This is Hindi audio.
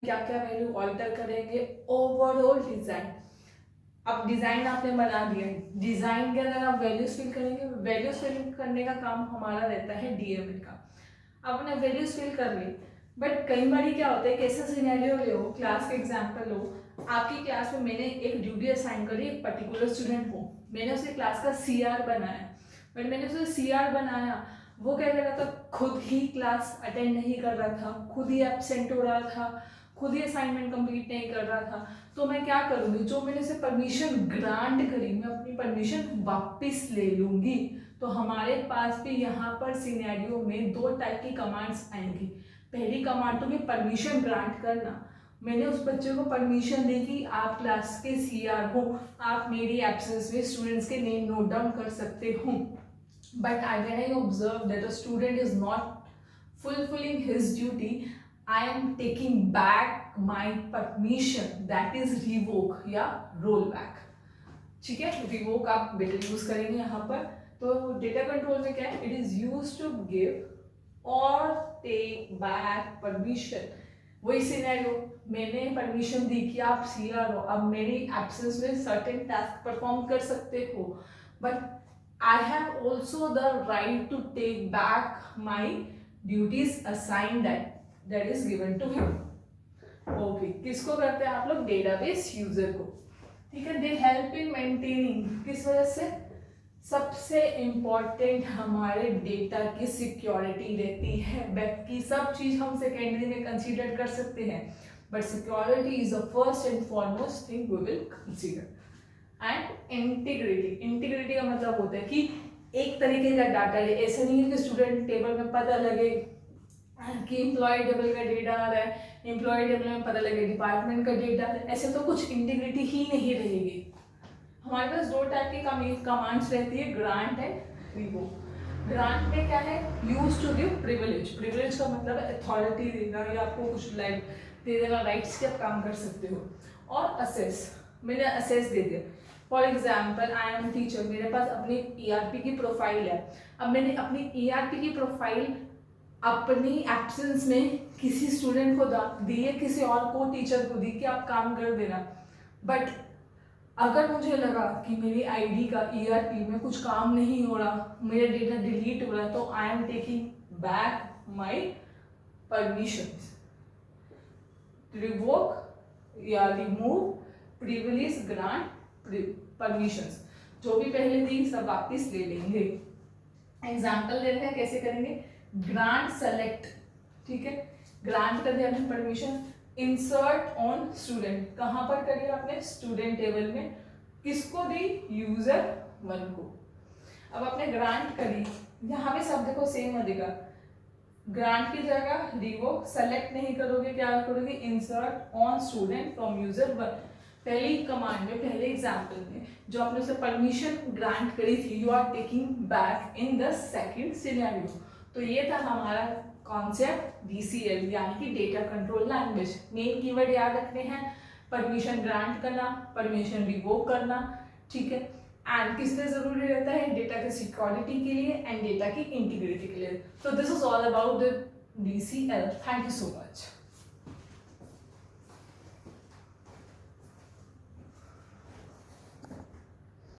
क्या क्या वैल्यू ऑल्टर करेंगे, ओवरऑल डिजाइन। अब डिजाइन आपने बना दिया, डिजाइन के अंदर आप वैल्यूज फिल करेंगे, वैल्यूज फिल करने का काम हमारा रहता है डीएमएल का। आपने वैल्यूज फिल कर ली, बट कई बार क्या होता है, कैसा सिनेरियो लो, क्लास के एग्जांपल लो, आपकी क्लास में मैंने एक ड्यूटी असाइन करी एक पर्टिकुलर स्टूडेंट को, मैंने उसे क्लास का सीआर बनाया, बट मैंने उसे सीआर बनाया, वो क्या कर रहा था, खुद ही क्लास अटेंड नहीं कर रहा था, खुद ही एब्सेंट हो रहा था, खुद ही असाइनमेंट कंप्लीट नहीं कर रहा था। तो मैं क्या करूँगी, जो मैंने उसे परमिशन ग्रांट करी, मैं अपनी परमिशन वापस ले लूँगी। तो हमारे पास भी यहाँ पर सिनेरियो में दो टाइप की कमांड्स आएंगी। पहली कमांड तो मैं परमिशन ग्रांट करना, मैंने उस बच्चे को परमिशन दी कि आप क्लास के सीआर हो, आप मेरी एब्सेंस में स्टूडेंट्स के नेम नोट डाउन कर सकते हो। But when I observe that a student is not fulfilling his duty, I am taking back my permission, that is revoke या roll back। ठीक है, revoke आप बेटर यूज करेंगे यहाँ पर। तो डेटा कंट्रोल में क्या है, it is use to give और टेक बैक परमिशन। वही सिनेरियो, मैंने परमिशन दी कि आप सीआर हो, अब मेरी एब्सेंस में सर्टेन टास्क परफॉर्म कर सकते हो, but I have also the right to take back my duties assign that is given to him. Okay, किसको करते हैं आप लोग, डेटाबेस यूजर को। ठीक है, दे हेल्प इन मेंटेनिंग, किस वजह से, सबसे इंपॉर्टेंट हमारे डेटा की सिक्योरिटी रहती है। बाकी सब चीज हम सेकेंडरी में कंसीडर कर सकते हैं, but security is the first and foremost thing we will consider. And integrity, integrity का मतलब होता है कि एक तरीके का डाटा है, ऐसा नहीं है कि स्टूडेंट टेबल में पता लगे कि एम्प्लॉय टेबल का डेटा आ रहा है, एम्प्लॉय टेबल में पता लगे डिपार्टमेंट का डेटा, ऐसे तो कुछ इंटीग्रिटी ही नहीं रहेगी। हमारे पास दो टाइप की कमांड्स रहती है, ग्रांट एंड रिवोक। ग्रांट में क्या है, use to give privilege, privilege का मतलब है अथॉरिटी देना या आपको कुछ लाइक दे देना, राइट्स के आप काम कर सकते हो। और असेस, मैंने असेस दे दिया, for example I am teacher, मेरे पास अपनी ईआरपी की प्रोफाइल है, अब मैंने अपनी ईआरपी की प्रोफाइल अपनी एब्सेंस में किसी स्टूडेंट को दी है, किसी और को टीचर को दी कि आप काम कर देना, बट अगर मुझे लगा कि मेरी आईडी का ईआरपी में कुछ काम नहीं हो रहा, मेरा डेटा डिलीट हो रहा है, तो I am taking back my permissions. Revoke या रिमूव, प्रिविलेज, ग्रांट, परमिशंस, जो भी पहले थी सब वापस ले लेंगे। एग्जाम्पल देते हैं कैसे करेंगे, ग्रांट सेलेक्ट, ठीक है, ग्रांट कर दिया आपने परमिशन, इंसर्ट ऑन स्टूडेंट, कहां पर करिए आपने, स्टूडेंट टेबल में, किसको दी, यूजर 1 को। अब आपने ग्रांट करी, यहाँ पे सब देखो सेम लगेगा, ग्रांट की जगह रिवोक, सेलेक्ट नहीं करोगे, क्या करोगे, insert on student from user 1। पहली कमांड में, पहले एग्जाम्पल में जो आपने उसे परमिशन ग्रांट करी थी, you are taking back in the second scenario. तो ये था हमारा कॉन्सेप्ट डीसीएल यानी कि data control language. Main keyword याद रखने हैं, परमिशन ग्रांट करना, परमिशन रिवोक करना, ठीक है, एंड किस लिए जरूरी रहता है, डेटा की सिक्योरिटी के लिए एंड डेटा की इंटीग्रिटी के लिए। तो this is all about the DCL. Thank you so much.